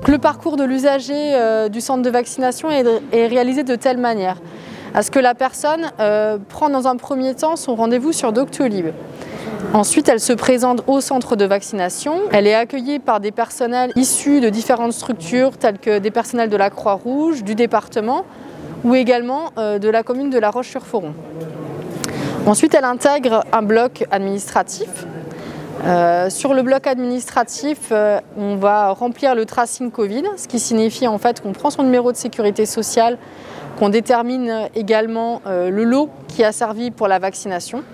Le parcours de l'usager du centre de vaccination est réalisé de telle manière à ce que la personne prend dans un premier temps son rendez-vous sur Doctolib. Ensuite, elle se présente au centre de vaccination. Elle est accueillie par des personnels issus de différentes structures telles que des personnels de la Croix-Rouge, du département ou également de la commune de La Roche-sur-Foron. Ensuite, elle intègre un bloc administratif. Sur le bloc administratif, on va remplir le tracing Covid, ce qui signifie en fait qu'on prend son numéro de sécurité sociale, qu'on détermine également le lot qui a servi pour la vaccination,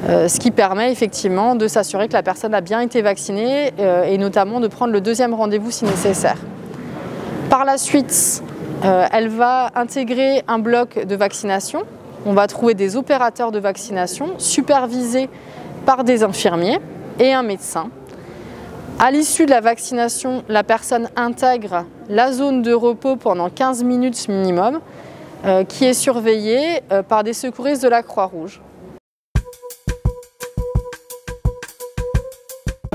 ce qui permet effectivement de s'assurer que la personne a bien été vaccinée et notamment de prendre le deuxième rendez-vous si nécessaire. Par la suite, elle va intégrer un bloc de vaccination. On va trouver des opérateurs de vaccination supervisés par des infirmiers et un médecin. À l'issue de la vaccination, la personne intègre la zone de repos pendant 15 minutes minimum, qui est surveillée par des secouristes de la Croix-Rouge.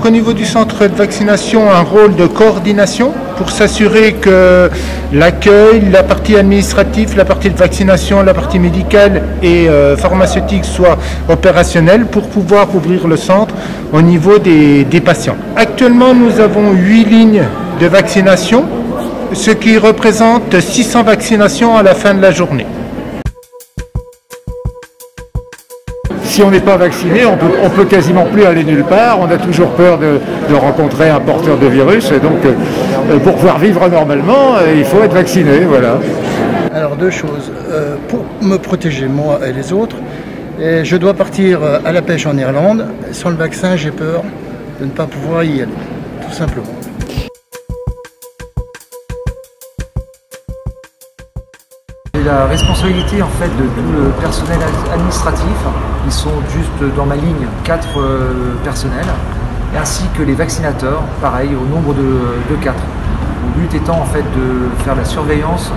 Au niveau du centre de vaccination, un rôle de coordination pour s'assurer que l'accueil, la partie administrative, la partie de vaccination, la partie médicale et pharmaceutique soient opérationnelles pour pouvoir ouvrir le centre au niveau des patients. Actuellement, nous avons 8 lignes de vaccination, ce qui représente 600 vaccinations à la fin de la journée. Si on n'est pas vacciné, on peut quasiment plus aller nulle part. On a toujours peur de rencontrer un porteur de virus. Et donc, pour pouvoir vivre normalement, il faut être vacciné. Voilà. Alors, deux choses. Pour me protéger, moi et les autres, je dois partir à la pêche en Irlande. Sans le vaccin, j'ai peur de ne pas pouvoir y aller, tout simplement. La responsabilité en fait de tout le personnel administratif, ils sont juste dans ma ligne 4 personnels, ainsi que les vaccinateurs, pareil au nombre de 4. Le but étant en fait de faire la surveillance.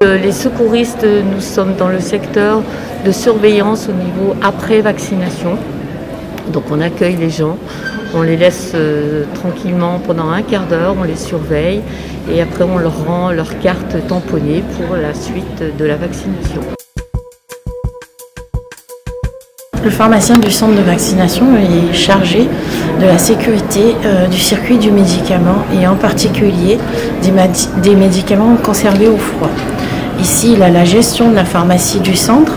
Les secouristes, nous sommes dans le secteur de surveillance au niveau après vaccination. Donc on accueille les gens, on les laisse tranquillement pendant un quart d'heure, on les surveille et après on leur rend leur carte tamponnée pour la suite de la vaccination. Le pharmacien du centre de vaccination est chargé de la sécurité du circuit du médicament et en particulier des médicaments conservés au froid. Ici, il a la gestion de la pharmacie du centre,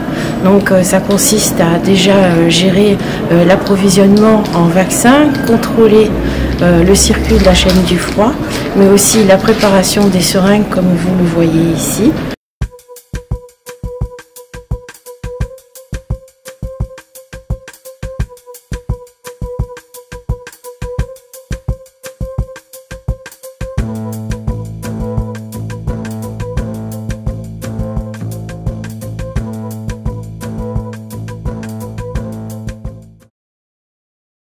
donc ça consiste à déjà gérer l'approvisionnement en vaccins, contrôler le circuit de la chaîne du froid, mais aussi la préparation des seringues comme vous le voyez ici.